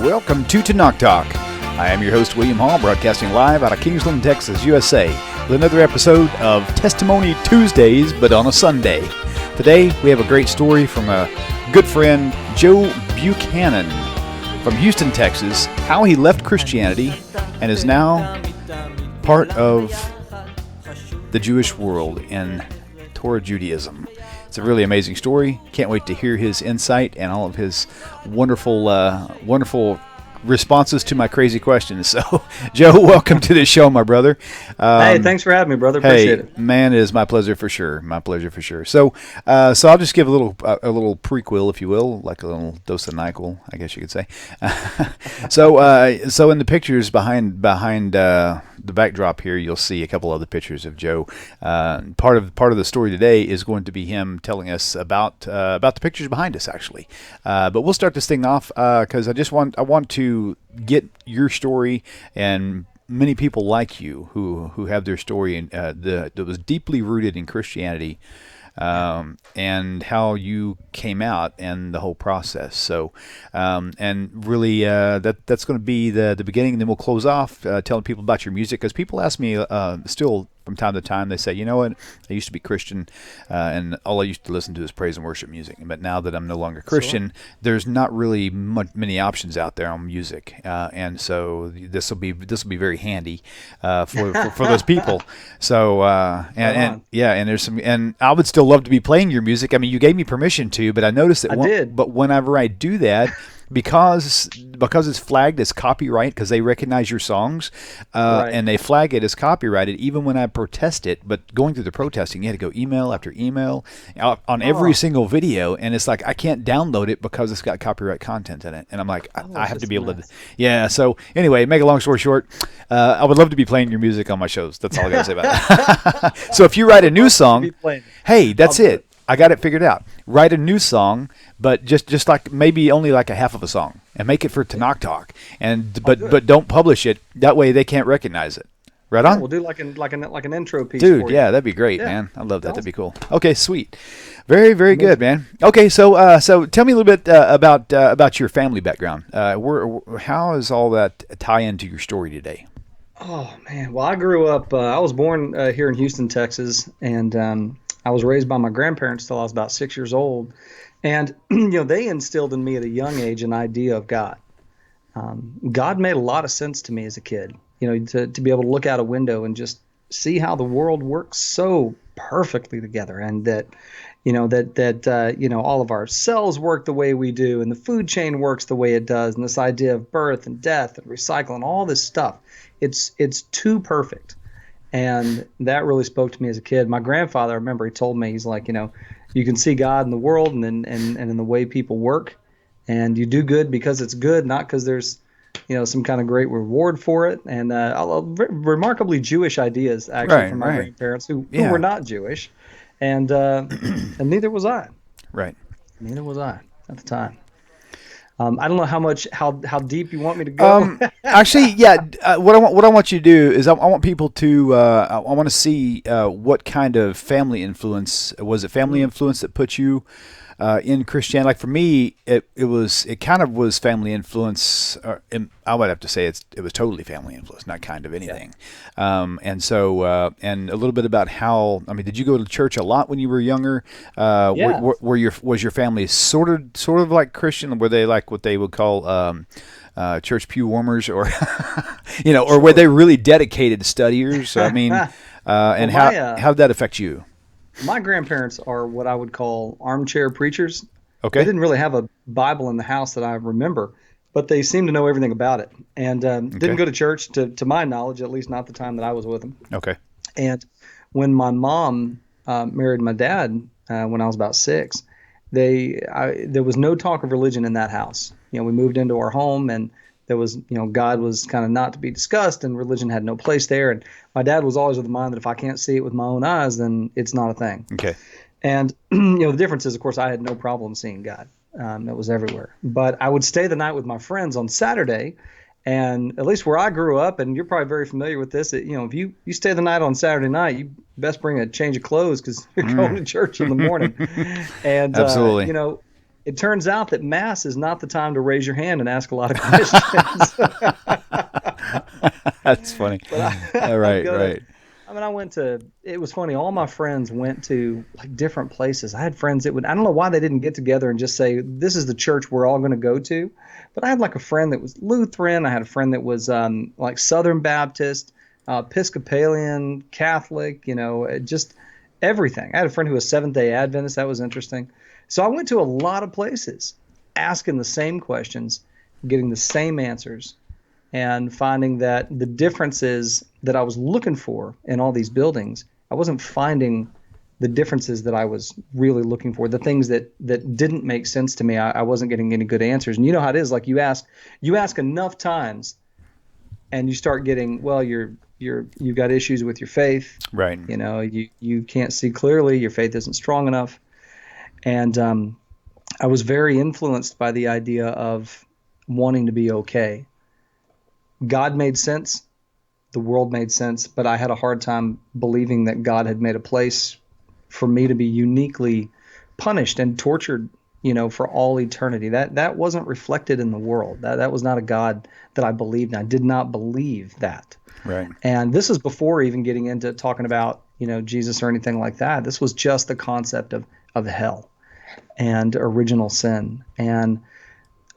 welcome to TORAH Talk. I am your host, William Hall, broadcasting live out of Kingsland, Texas, USA, with another episode of Testimony Tuesdays, but on a Sunday. Today, we have a great story from a good friend, Joe Buchanan, from Houston, Texas, how he left Christianity and is now part of the Jewish world in TORAH Judaism. It's a really amazing story. Can't wait to hear his insight and all of his wonderful responses to my crazy questions. So, Joe, welcome to the show, my brother. Hey, thanks for having me, brother. Appreciate it. Man, it is my pleasure for sure. My pleasure for sure. So I'll just give a little prequel, if you will, like a little dose of NyQuil, I guess you could say. So in the pictures behind the backdrop here, you'll see a couple other pictures of Joe. Part of the story today is going to be him telling us about the pictures behind us, actually. But we'll start this thing off because I want to get your story and many people like you who have their story that was deeply rooted in Christianity, and how you came out and the whole process. So, and really, that's going to be the beginning, and then we'll close off telling people about your music, because people ask me still from time to time. They say, you know what, I used to be Christian, and all I used to listen to is praise and worship music. But now that I'm no longer Christian, there's not really many options out there on music, and so this will be very handy for those people. So and there's some, and I would still love to be playing your music. I mean, you gave me permission to, but I noticed that but whenever I do that, because it's flagged as copyright, because they recognize your songs, and they flag it as copyrighted even when I protest it. But going through the protesting, you had to go email after email on every single video, and it's like I can't download it because it's got copyright content in it, and I'm like, I have to be able to. So anyway, make a long story short, I would love to be playing your music on my shows. That's all I gotta say about it. So if you write a new song, hey, that's it. I got it figured out. Write a new song, but just like maybe only like a half of a song, and make it for TORAH Talk, but don't publish it. That way they can't recognize it. Right on. We'll do like an intro piece. Dude, yeah, that'd be great, man. I love that. That'd be cool. Okay, sweet. Very, very good, man. Okay, so tell me a little bit about your family background. How does all that tie into your story today? Oh man, well, I grew up. I was born here in Houston, Texas, and I was raised by my grandparents till I was about 6 years old, and they instilled in me at a young age an idea of God. God made a lot of sense to me as a kid. To be able to look out a window and just see how the world works so perfectly together, and that all of our cells work the way we do, and the food chain works the way it does, and this idea of birth and death and recycle and all this stuff. It's too perfect. And that really spoke to me as a kid. My grandfather, I remember, he told me, he's like, you can see God in the world and in the way people work, and you do good because it's good, not because there's, some kind of great reward for it. And remarkably Jewish ideas, actually, from my grandparents who were not Jewish, and neither was I. Right. Neither was I at the time. I don't know how deep you want me to go. Actually, yeah. What I want you to do is I want people to I want to see what kind of family influence was it. Family influence that put you in Christianity. Like for me, it kind of was family influence. I would have to say it was totally family influence, not kind of anything. Yeah. And a little bit about how. I mean, did you go to church a lot when you were younger? Yeah. Was your family sort of like Christian? Were they like what they would call church pew warmers, or or were they really dedicated studiers? I mean, and how did that affect you? My grandparents are what I would call armchair preachers. Okay. They didn't really have a Bible in the house that I remember, but they seemed to know everything about it, and didn't go to church, to my knowledge, at least not the time that I was with them. Okay. And when my mom married my dad when I was about 6, there was no talk of religion in that house. We moved into our home, and there was, God was kind of not to be discussed, and religion had no place there. And my dad was always of the mind that if I can't see it with my own eyes, then it's not a thing. Okay. And, the difference is, of course, I had no problem seeing God. It was everywhere. But I would stay the night with my friends on Saturday, and at least where I grew up, and you're probably very familiar with this, if you stay the night on Saturday night, you best bring a change of clothes because you're going to church in the morning. And, absolutely. it turns out that Mass is not the time to raise your hand and ask a lot of questions. That's funny. But I'd Right, go to, right. I mean, I went to, it was funny. All my friends went to like different places. I had friends that would, I don't know why they didn't get together and just say, this is the church we're all going to go to. But I had like a friend that was Lutheran. I had a friend that was like Southern Baptist, Episcopalian, Catholic, just everything. I had a friend who was Seventh-day Adventist. That was interesting. So I went to a lot of places asking the same questions, getting the same answers, and finding that the differences that I was looking for in all these buildings, I wasn't finding the differences that I was really looking for, the things that didn't make sense to me. I wasn't getting any good answers. And you know how it is, like you ask enough times and you start getting, well, you've got issues with your faith. Right. You can't see clearly, your faith isn't strong enough. And I was very influenced by the idea of wanting to be okay. God made sense, the world made sense, but I had a hard time believing that God had made a place for me to be uniquely punished and tortured, for all eternity. That wasn't reflected in the world. That was not a God that I believed in. I did not believe that. Right. And this is before even getting into talking about, Jesus or anything like that. This was just the concept of hell and original sin. And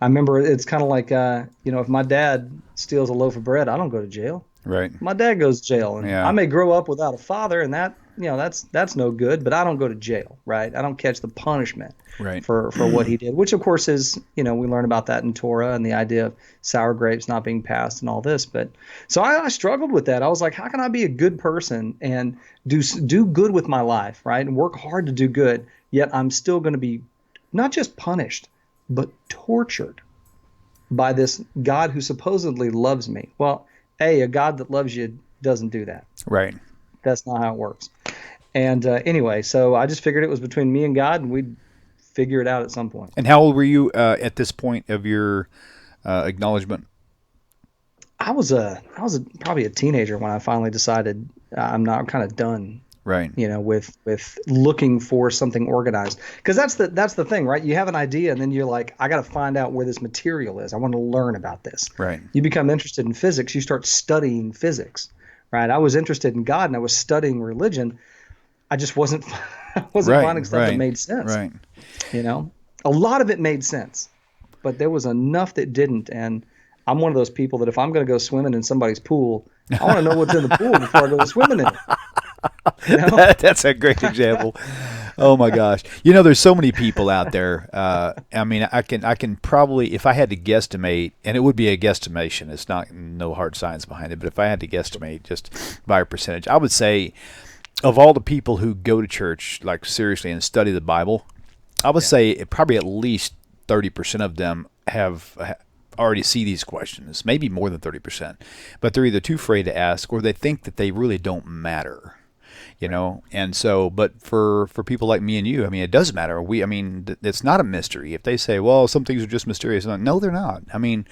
I remember it's kind of like, if my dad steals a loaf of bread, I don't go to jail. Right. My dad goes to jail, and Yeah. I may grow up without a father, and that's no good. But I don't go to jail, right? I don't catch the punishment Right. for what he did, which of course is, we learn about that in Torah and the idea of sour grapes not being passed and all this. But so I struggled with that. I was like, how can I be a good person and do good with my life, right? And work hard to do good, yet I'm still going to be not just punished, but tortured by this God who supposedly loves me. Well, a God that loves you doesn't do that. Right. That's not how it works. And anyway, so I just figured it was between me and God, and we'd figure it out at some point. And how old were you at this point of your acknowledgement? I was probably a teenager when I finally decided I'm kind of done. Right. With looking for something organized, because that's the thing, right? You have an idea, and then you're like, I got to find out where this material is. I want to learn about this. Right. You become interested in physics. You start studying physics, right? I was interested in God, and I was studying religion. I just wasn't finding stuff that made sense. Right. A lot of it made sense, but there was enough that didn't. And I'm one of those people that if I'm going to go swimming in somebody's pool, I want to know what's in the pool before I go swimming in it. That's a great example. Oh my gosh! There's so many people out there. I mean, I can probably, if I had to guesstimate, and it would be a guesstimation. It's not no hard science behind it, but if I had to guesstimate just by a percentage, I would say of all the people who go to church like seriously and study the Bible, I would say probably at least 30% of them have already see these questions, maybe more than 30%, but they're either too afraid to ask or they think that they really don't matter. And so, but for people like me and you, I mean, it does matter. It's not a mystery. If they say, well, some things are just mysterious, no, they're not. I mean,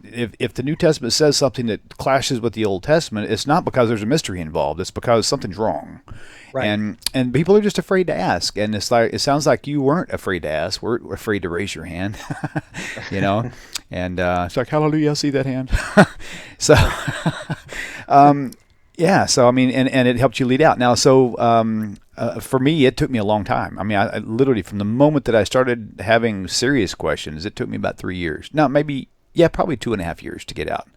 if the New Testament says something that clashes with the Old Testament, it's not because there's a mystery involved. It's because something's wrong. Right. And people are just afraid to ask. And it sounds like you weren't afraid to ask. We're afraid to raise your hand, And it's like, hallelujah, I see that hand. So, yeah, so I mean, and it helped you lead out. Now, so for me, it took me a long time. I mean, I literally, from the moment that I started having serious questions, it took me about 3 years. Now, maybe, probably 2.5 years to get out.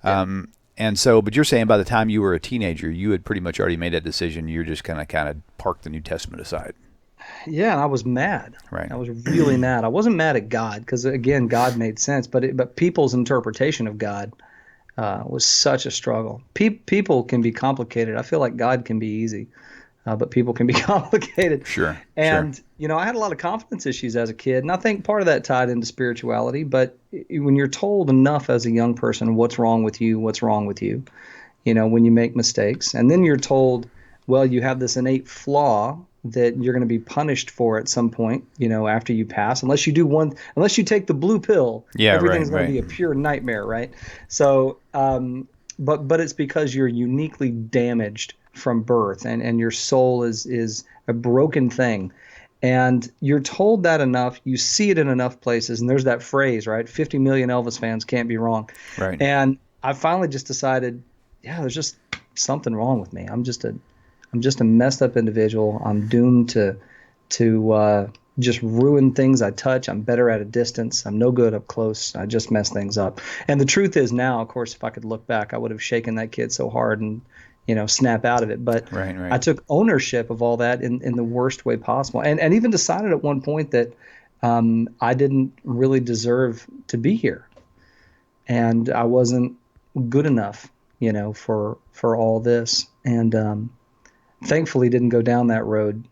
Yeah. And so, but you're saying by the time you were a teenager, you had pretty much already made that decision. You're just kind of parked the New Testament aside. Yeah, and I was mad. Right. I was really mad. I wasn't mad at God because, again, God made sense, but people's interpretation of God was such a struggle. People can be complicated. I feel like God can be easy, but people can be complicated. Sure. And, I had a lot of confidence issues as a kid, and I think part of that tied into spirituality. But when you're told enough as a young person what's wrong with you, when you make mistakes, and then you're told, well, you have this innate flaw that you're going to be punished for at some point, after you pass, unless you take the blue pill, everything's going to be a pure nightmare. Right. So, but it's because you're uniquely damaged from birth and your soul is a broken thing. And you're told that enough, you see it in enough places, and there's that phrase, right? 50 million Elvis fans can't be wrong. Right. And I finally just decided, yeah, there's just something wrong with me. I'm just a messed up individual. I'm doomed to just ruin things I touch. I'm better at a distance. I'm no good up close. I just mess things up. And the truth is now, of course, if I could look back, I would have shaken that kid so hard and snap out of it. But Right. I took ownership of all that in the worst way possible, and even decided at one point that I didn't really deserve to be here, and I wasn't good enough, for all this, and thankfully didn't go down that road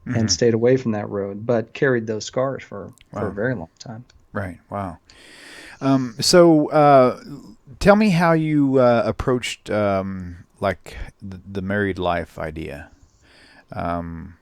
and stayed away from that road, but carried those scars for a very long time. Right. Wow. So tell me how you approached like the married life idea. One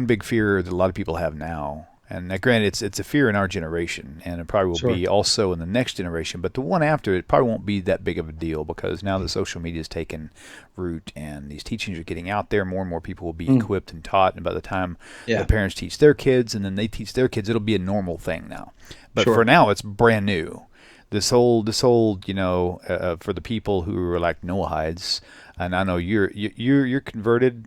big fear that a lot of people have now, and granted, it's a fear in our generation, and it probably will be also in the next generation, but the one after it probably won't be that big of a deal, because now that social media has taken root and these teachings are getting out there, more and more people will be equipped and taught, and by the time the parents teach their kids and then they teach their kids, it'll be a normal thing now. But for now, it's brand new. This whole for the people who are like Noahides, and I know you're converted.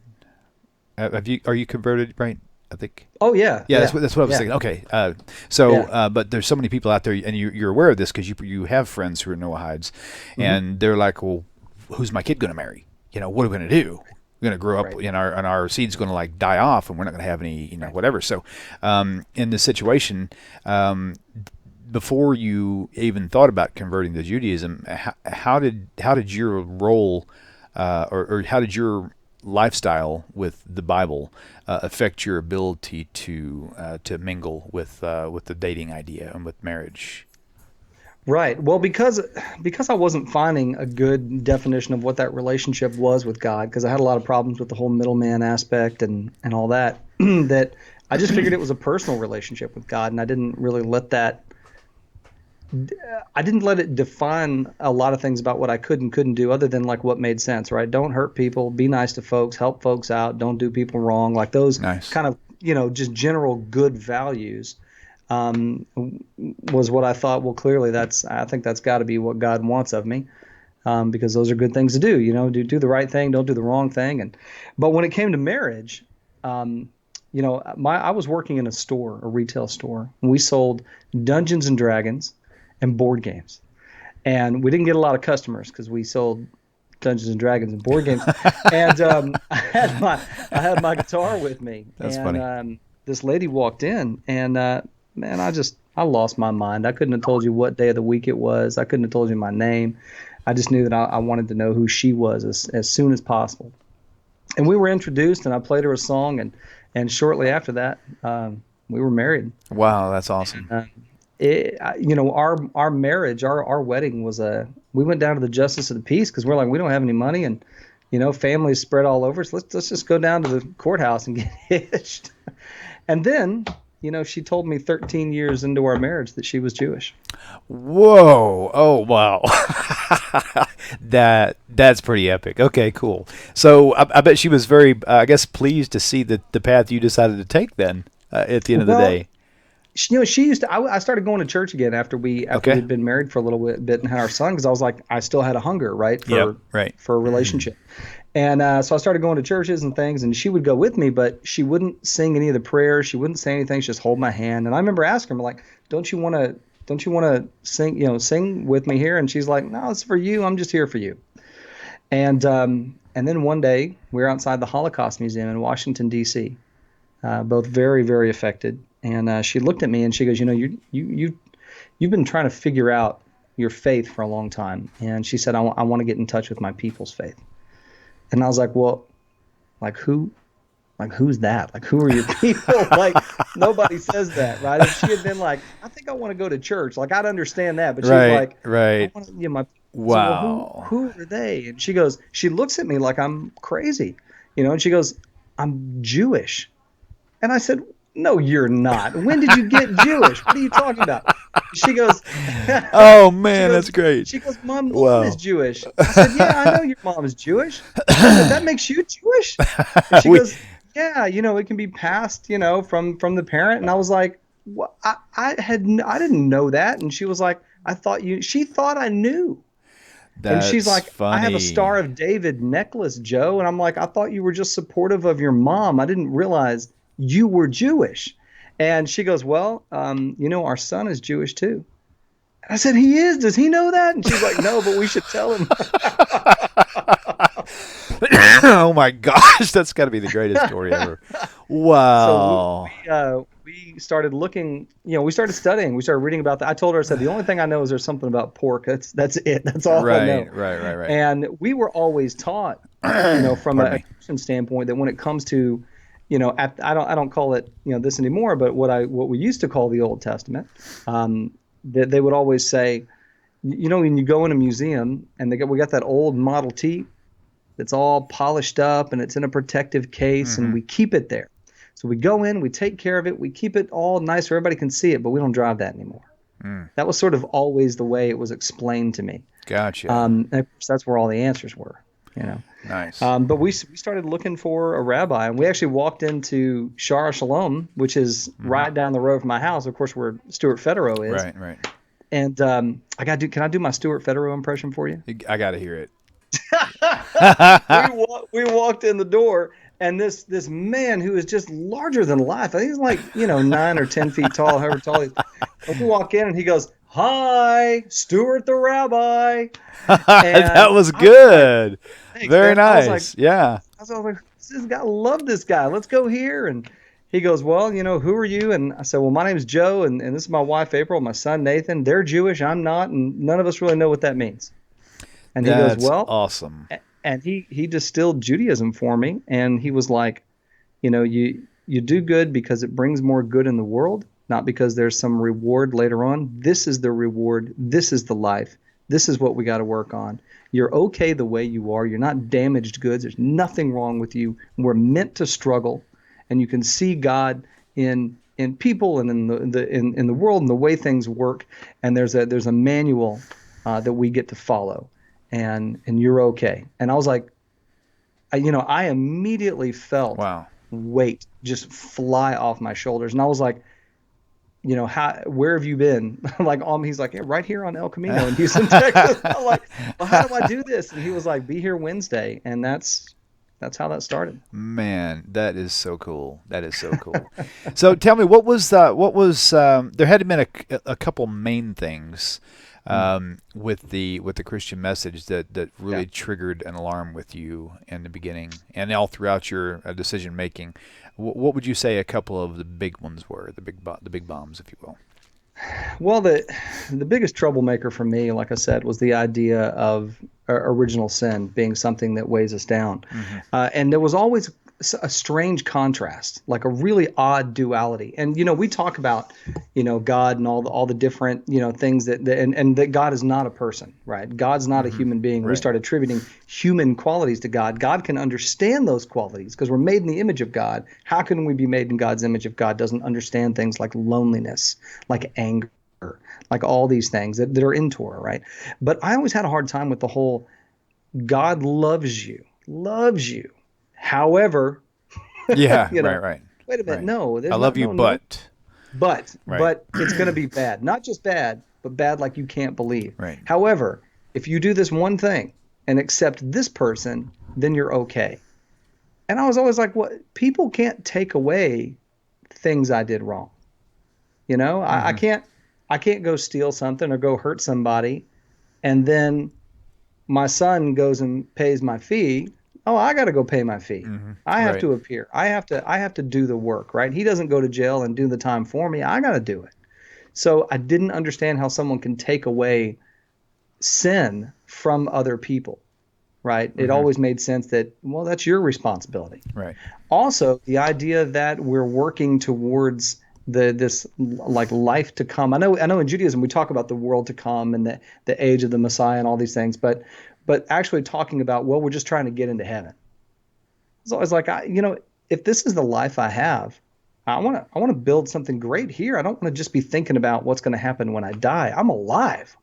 Are you converted, right? I think. Oh yeah. Yeah, that's what I was thinking. Okay, but there's so many people out there, and you're aware of this because you have friends who are Noahides, and they're like, well, who's my kid going to marry? What are we going to do? We're going to grow up, and our seed's going to like die off, and we're not going to have any, whatever. So, in this situation, before you even thought about converting to Judaism, how did your role, or how did your lifestyle with the Bible affect your ability to mingle with the dating idea and with marriage? Right. Well, because I wasn't finding a good definition of what that relationship was with God, because I had a lot of problems with the whole middleman aspect and all that, that I just figured it was a personal relationship with God, and I didn't really let it define a lot of things about what I could and couldn't do, other than like what made sense, right? Don't hurt people, be nice to folks, help folks out, don't do people wrong, like those kind of, just general good values. Was what I thought, well, clearly I think that's got to be what God wants of me, because those are good things to do, do the right thing, don't do the wrong thing. But when it came to marriage, I was working in a retail store, and we sold Dungeons and Dragons and board games, and we didn't get a lot of customers because we sold Dungeons and Dragons and board games. And I had my guitar with me. That's funny. This lady walked in, and man, I lost my mind. I couldn't have told you what day of the week it was. I couldn't have told you my name. I just knew that I wanted to know who she was as soon as possible. And we were introduced, and I played her a song, and shortly after that, we were married. Wow, that's awesome. Our marriage, our wedding was we went down to the justice of the peace because we're like, we don't have any money, and families spread all over. So let's just go down to the courthouse and get hitched. And then, she told me 13 years into our marriage that she was Jewish. Whoa! Oh, wow! That's pretty epic. Okay, cool. So I bet she was very, pleased to see the path you decided to take. Then at the end of the day. She used to. I started going to church again after we'd been married for a little bit and had our son, because I was like, I still had a hunger, for a relationship. And so I started going to churches and things, and she would go with me, but she wouldn't sing any of the prayers. She wouldn't say anything. She just hold my hand. And I remember asking her, like, don't you want to sing with me here? And she's like, no, it's for you. I'm just here for you. And then one day we were outside the Holocaust Museum in Washington, D.C., both very, very affected. And she looked at me and she goes, you've been trying to figure out your faith for a long time. And she said, I want to get in touch with my people's faith. And I was like, well, who's that? Like, who are your people? Like, nobody says that, right? If she had been like, I think I want to go to church, like, I'd understand that. But she was like, right. I want to, my wow. So, well, who are they? And she looks at me like I'm crazy, and she goes, I'm Jewish. And I said, no, you're not. When did you get Jewish? What are you talking about? She goes, oh, man, that's great. She goes, Mom is Jewish. I said, yeah, I know your mom is Jewish. I said, that makes you Jewish? And she goes, yeah, it can be passed, from the parent. And I was like, what? I didn't know that. And she was like, she thought I knew. And she's That's like, I have a funny. Star of David necklace, Joe. And I'm like, I thought you were just supportive of your mom. I didn't realize you were Jewish. And she goes, well, our son is Jewish too. And I said, he is. Does he know that? And she's like, no, but we should tell him. Oh my gosh, that's got to be the greatest story ever. So Wow. we started looking, we started studying, we started reading about that. I told her, I said, the only thing I know is there's something about pork. That's it. That's all I know. Right. And we were always taught, from Pardon a me. Christian standpoint, that when it comes to, I don't call it, this anymore, but what we used to call the Old Testament, that they would always say, when you go in a museum and we got that old Model T that's all polished up and it's in a protective case and we keep it there. So we go in, we take care of it, we keep it all nice so everybody can see it, but we don't drive that anymore. That was sort of always the way it was explained to me. Gotcha. And of course, that's where all the answers were. Nice. But we started looking for a rabbi, and we actually walked into Shara Shalom, which is right down the road from my house, of course, where Stuart Federow is. Right. And can I do my Stuart Federow impression for you? I got to hear it. We walked in the door, and this man who is just larger than life. I think he's like 9 or 10 feet tall, however tall he is. And we walk in, and he goes, "Hi, Stuart the Rabbi." That was good. Thanks, Very man. nice. Yeah. I was like, this guy, I love this guy. Let's go here. And he goes, well, who are you? And I said, well, my name is Joe, and this is my wife, April, my son, Nathan. They're Jewish. I'm not, and none of us really know what that means. And he That's goes, well, awesome. and he distilled Judaism for me, and he was like, you do good because it brings more good in the world, not because there's some reward later on. This is the reward. This is the life. This is what we got to work on. You're okay the way you are. You're not damaged goods. There's nothing wrong with you. We're meant to struggle, and you can see God in people and in the world and the way things work. And there's a manual that we get to follow, and you're okay. And I was like, I immediately felt Wow. weight just fly off my shoulders, and I was like, where have you been? Like, he's like, yeah, right here on El Camino in Houston, Texas. I'm like, well, how do I do this? And he was like, be here Wednesday. And that's how that started. Man, that is so cool. That is so cool. So tell me, what was there had to been a couple main things with the Christian message that really triggered an alarm with you in the beginning and all throughout your decision making. What would you say a couple of the big ones were, the big bombs, if you will? Well, the biggest troublemaker for me, like I said, was the idea of original sin being something that weighs us down. And there was always a strange contrast, like a really odd duality. And, we talk about, God and all the different, things and that God is not a person, right? God's not a human being. Right. We start attributing human qualities to God. God can understand those qualities because we're made in the image of God. How can we be made in God's image if God doesn't understand things like loneliness, like anger, like all these things that are in Torah, right? But I always had a hard time with the whole God loves you. However, Yeah, right. wait a minute, Right. no, there's I love you, no, but but Right. it's going to be bad. Not just bad, but bad like you can't believe. Right. However, if you do this one thing and accept this person, then you're okay. And I was always like, what? People can't take away things I did wrong. I can't go steal something or go hurt somebody, and then my son goes and pays my fee. Oh, I got to go pay my fee. I have Right. to appear. I have to do the work, right? He doesn't go to jail and do the time for me. I got to do it. So I didn't understand how someone can take away sin from other people, right? It always made sense that, well, that's your responsibility. Right. Also, the idea that we're working towards this like life to come. I know in Judaism we talk about the world to come and the age of the Messiah and all these things, but actually talking about, well, we're just trying to get into heaven. So it's like, if this is the life I have, I want to build something great here. I don't want to just be thinking about what's going to happen when I die. I'm alive.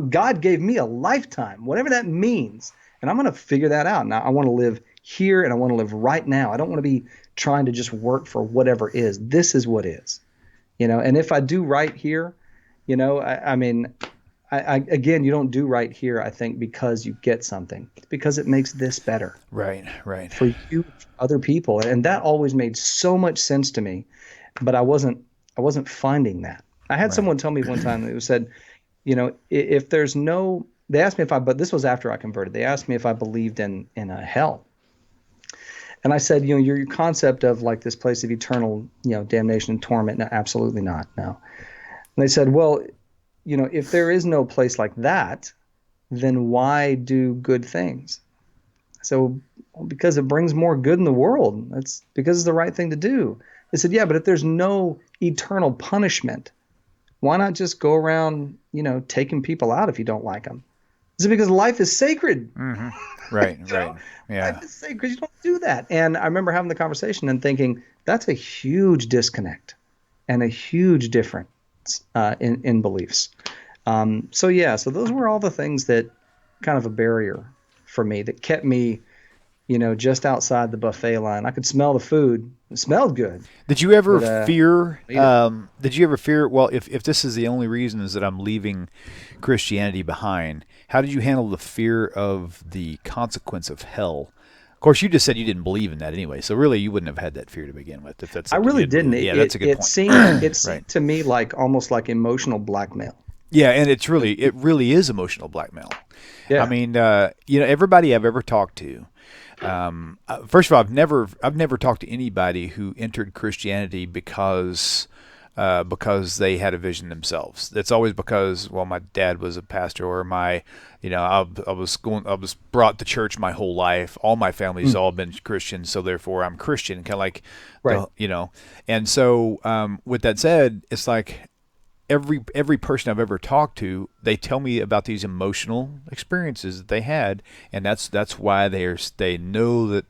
God gave me a lifetime, whatever that means, and I'm going to figure that out. Now I want to live here and I want to live right now. I don't want to be trying to just work for whatever is. This is what is, and if I do right here, I mean, again, you don't do right here, I think, because you get something. It's because it makes this better. Right. For you, for other people. And that always made so much sense to me, but I wasn't finding that. I had someone tell me one time that said, if there's no, they asked me but this was after I converted. They asked me if I believed in a hell. And I said, your concept of like this place of eternal, damnation and torment, no, absolutely not. No. And they said, well, if there is no place like that, then why do good things? So, because it brings more good in the world. That's because it's the right thing to do. They said, yeah, but if there's no eternal punishment, why not just go around, taking people out if you don't like them? Is it because life is sacred? Mm-hmm. Right, right. Yeah. Life is sacred. You don't do that. And I remember having the conversation and thinking, that's a huge disconnect and a huge difference in beliefs. So those were all the things that kind of a barrier for me that kept me, just outside the buffet line. I could smell the food. It smelled good. Did you ever fear, well, if this is the only reason is that I'm leaving Christianity behind, how did you handle the fear of the consequence of hell? Of course, you just said you didn't believe in that anyway, so really you wouldn't have had that fear to begin with. If that's I really didn't. That's a good point. It seemed to me like almost like emotional blackmail. Yeah, and it really is emotional blackmail. Yeah. I mean, everybody I've ever talked to. First of all, I've never talked to anybody who entered Christianity because they had a vision themselves. It's always because, well, my dad was a pastor, or I was brought to church my whole life. All my family's all been Christian, so therefore I'm Christian. Kind of like, right. And so with that said, it's like every person I've ever talked to, they tell me about these emotional experiences that they had, and that's why they know that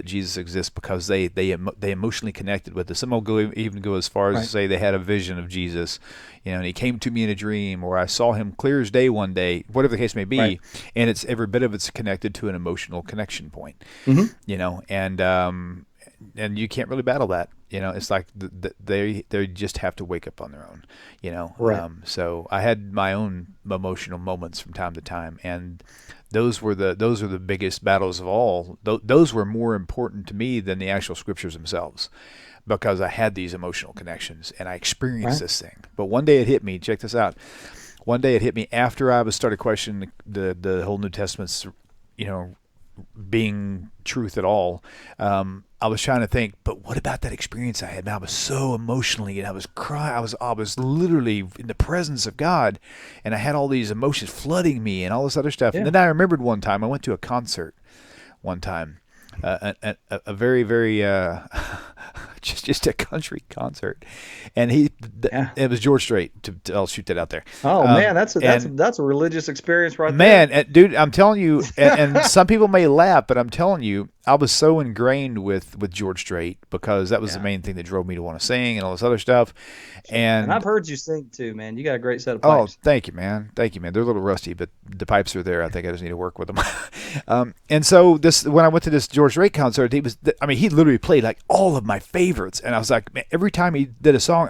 Jesus exists, because they emotionally connected with it. Some will even go as far as to say they had a vision of Jesus, and he came to me in a dream, or I saw him clear as day one day, whatever the case may be, and it's every bit of it's connected to an emotional connection point, and you can't really battle that. It's like they just have to wake up on their own. Right. So I had my own emotional moments from time to time, and those were the biggest battles of all. Those were more important to me than the actual scriptures themselves, because I had these emotional connections and I experienced this thing. But one day it hit me. Check this out. One day it hit me after I started questioning the whole New Testament's being truth at all. I was trying to think, but what about that experience I had? Man, I was so emotionally, and I was crying. I was literally in the presence of God, and I had all these emotions flooding me and all this other stuff. Yeah. And then I remembered one time I went to a concert one time, a very, very just a country concert, and it was George Strait. I'll shoot that out there. Oh man, that's a religious experience right there. Man, dude, I'm telling you, and some people may laugh, but I'm telling you, I was so ingrained with George Strait, because that was the main thing that drove me to want to sing and all this other stuff. And I've heard you sing too, man. You got a great set of pipes. Oh, thank you, man. They're a little rusty, but the pipes are there. I think I just need to work with them. And so when I went to this George Strait concert, he literally played like all of my favorites, and I was like, man, every time he did a song,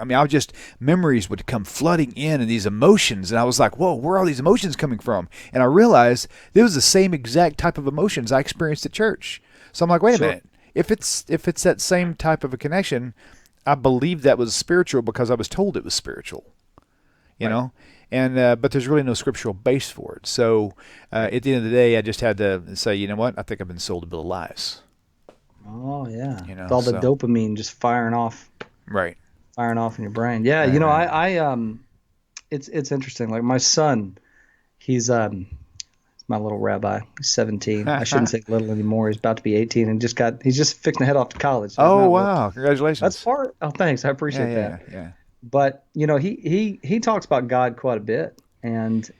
memories would come flooding in, and these emotions, and I was like, whoa, where are all these emotions coming from? And I realized it was the same exact type of emotions I experienced at church. So I'm like, wait a minute. If it's that same type of a connection, I believe that was spiritual because I was told it was spiritual, you know. And but there's really no scriptural base for it. So at the end of the day, I just had to say, you know what? I think I've been sold a bill of lies. Oh yeah, with all the dopamine just firing off. Right. Firing off in your brain. Yeah, I it's interesting. Like my son, he's my little rabbi. He's 17. I shouldn't say little anymore. He's about to be 18 and he's just fixing to head off to college. Oh, wow. Congratulations. That's part. Oh, thanks. I appreciate that. Yeah. But, he talks about God quite a bit. And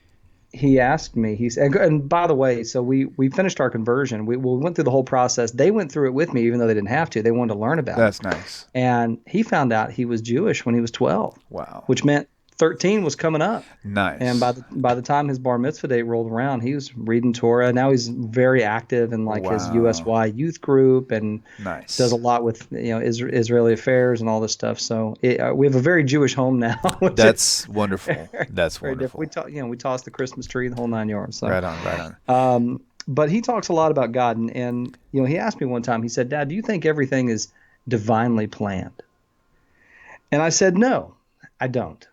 he asked me, and by the way, so we finished our conversion. We went through the whole process. They went through it with me, even though they didn't have to. They wanted to learn about it. That's nice. And he found out he was Jewish when he was 12. Wow. Which meant 13 was coming up. Nice. And by the time his bar mitzvah date rolled around, he was reading Torah. Now he's very active in like his USY youth group and nice. Does a lot with Israeli affairs and all this stuff. So we have a very Jewish home now. That's wonderful. That's wonderful. We toss the Christmas tree, the whole 9 yards. So. Right on. But he talks a lot about God, and he asked me one time. He said, "Dad, do you think everything is divinely planned?" And I said, "No, I don't.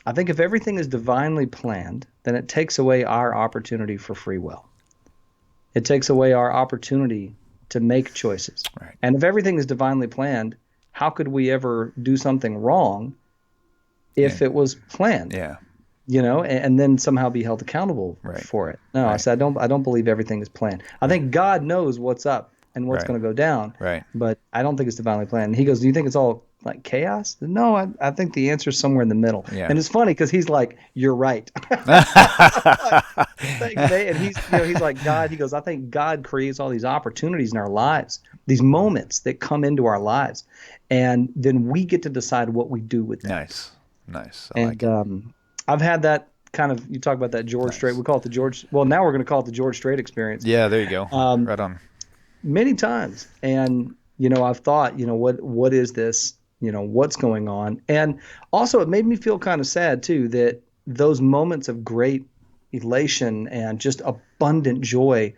I think if everything is divinely planned, then it takes away our opportunity for free will. It takes away our opportunity to make choices. Right. And if everything is divinely planned, how could we ever do something wrong if it was planned? Yeah. And then somehow be held accountable for it. No, I said, I don't believe everything is planned. I think God knows what's up and what's going to go down. Right. But I don't think it's divinely planned." And he goes, "Do you think it's all like chaos?" No, I think the answer is somewhere in the middle. Yeah. And it's funny because he's like, "You're right." And he's like, God, he goes, "I think God creates all these opportunities in our lives, these moments that come into our lives. And then we get to decide what we do with them." Nice. Like it. I've had that kind of, you talk about that George Strait. We call it now we're going to call it the George Strait experience. Yeah, there you go. Right on. Many times. And, I've thought, what is this? What's going on? And also it made me feel kind of sad too, that those moments of great elation and just abundant joy,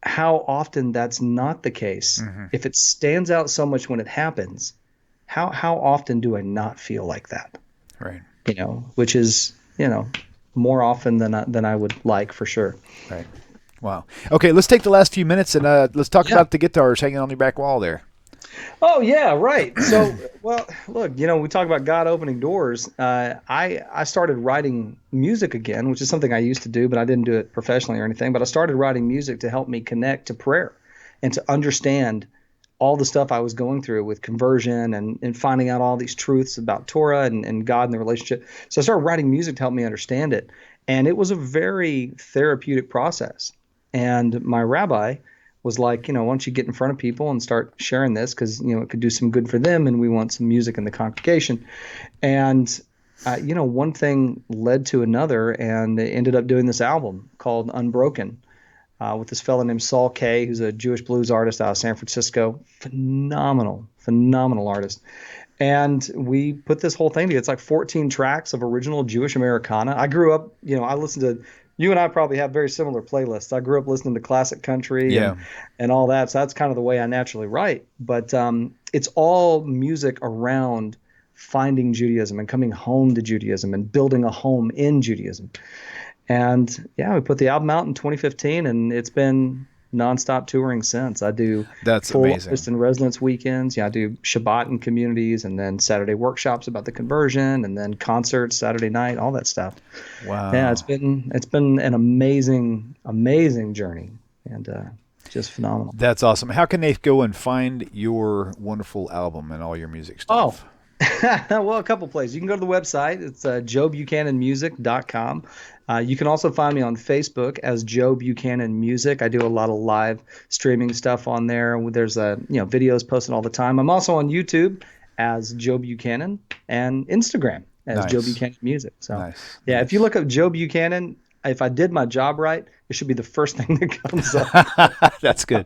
how often that's not the case. Mm-hmm. If it stands out so much when it happens, how often do I not feel like that? Right. Which is, more often than I would like, for sure. Right. Wow. Okay, let's take the last few minutes and let's talk about the guitars hanging on your back wall there. Oh, yeah, right. So, well, look, we talk about God opening doors. I started writing music again, which is something I used to do, but I didn't do it professionally or anything. But I started writing music to help me connect to prayer and to understand all the stuff I was going through with conversion and finding out all these truths about Torah and God and the relationship. So I started writing music to help me understand it. And it was a very therapeutic process. And my rabbi was like, why don't you get in front of people and start sharing this, because, it could do some good for them and we want some music in the congregation. And, one thing led to another, and they ended up doing this album called Unbroken. With this fellow named Saul Kay, who's a Jewish blues artist out of San Francisco. Phenomenal artist. And we put this whole thing together. It's like 14 tracks of original Jewish Americana. I grew up, I listened to, you and I probably have very similar playlists. I grew up listening to classic country and all that. So that's kind of the way I naturally write. But it's all music around finding Judaism and coming home to Judaism and building a home in Judaism. And we put the album out in 2015, and it's been nonstop touring since. I do full artist and residence weekends. I do Shabbat in communities, and then Saturday workshops about the conversion, and then concerts Saturday night, all that stuff. Wow. Yeah, it's been an amazing journey, and just phenomenal. That's awesome. How can they go and find your wonderful album and all your music stuff? Well, a couple places. You can go to the website. It's joebuchananmusic.com. You can also find me on Facebook as Joe Buchanan Music. I do a lot of live streaming stuff on there. There's videos posted all the time. I'm also on YouTube as Joe Buchanan and Instagram as Joe Buchanan Music. So if you look up Joe Buchanan, if I did my job right, it should be the first thing that comes up. That's good.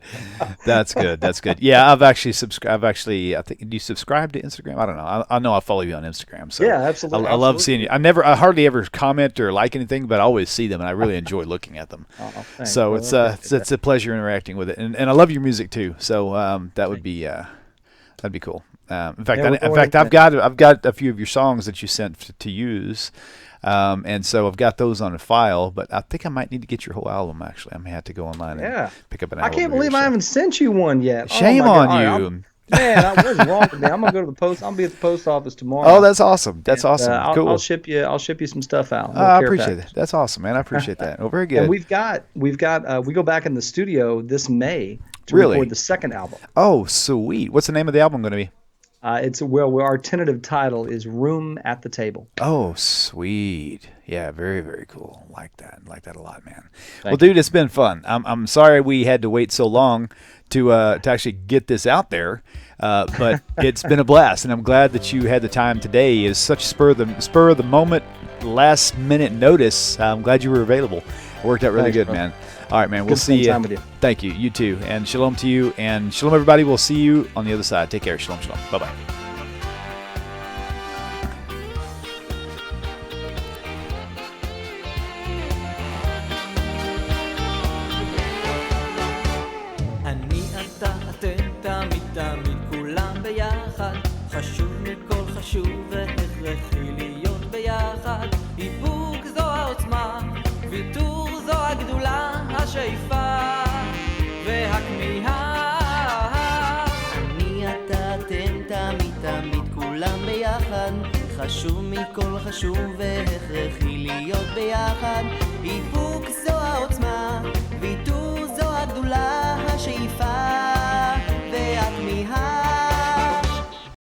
That's good. Yeah, I've actually subscribed. I think, do you subscribe to Instagram? I don't know. I know I follow you on Instagram. So yeah, absolutely. I love seeing you. I hardly ever comment or like anything, but I always see them, and I really enjoy looking at them. Thanks. So it's a pleasure interacting with it, and I love your music too. So that would be that'd be cool. In fact, I've got a few of your songs that you sent to use. And so I've got those on a file, but I think I might need to get your whole album, actually. I may have to go online and pick up an album. I can't believe I haven't sent you one yet. Shame on you. Man, what's wrong with me? I'm gonna go to the post. I'll be at the post office tomorrow. Oh, that's awesome. That's awesome. Cool. I'll ship you some stuff out. I appreciate it. That's awesome, man. I appreciate that. Well, very good. And we've got we go back in the studio this May to record the second album. Oh, sweet. What's the name of the album going to be? Our tentative title is Room at the Table. Oh, sweet. Yeah, very, very cool. Like that. Like that a lot, man. Well, you. dude, it's been fun. I'm sorry we had to wait so long to actually get this out there, but it's been a blast, and I'm glad that you had the time today. Is such spur of the moment, last minute notice. I'm glad you were available. It worked out really good, man. All right, man. We'll see you. Time with you. Thank you. You too. And shalom to you. And shalom, everybody. We'll see you on the other side. Take care. Shalom, shalom. Bye-bye. אני אתה אתם תמיד תמיד כולם ביחד חשוב מכל חשוב והכרחי להיות ביחד איפוק זו העוצמה ויתור זו הגדולה השאיפה והכמיהה אני אתה אתם תמיד תמיד כולם ביחד חשוב מכל חשוב והכרחי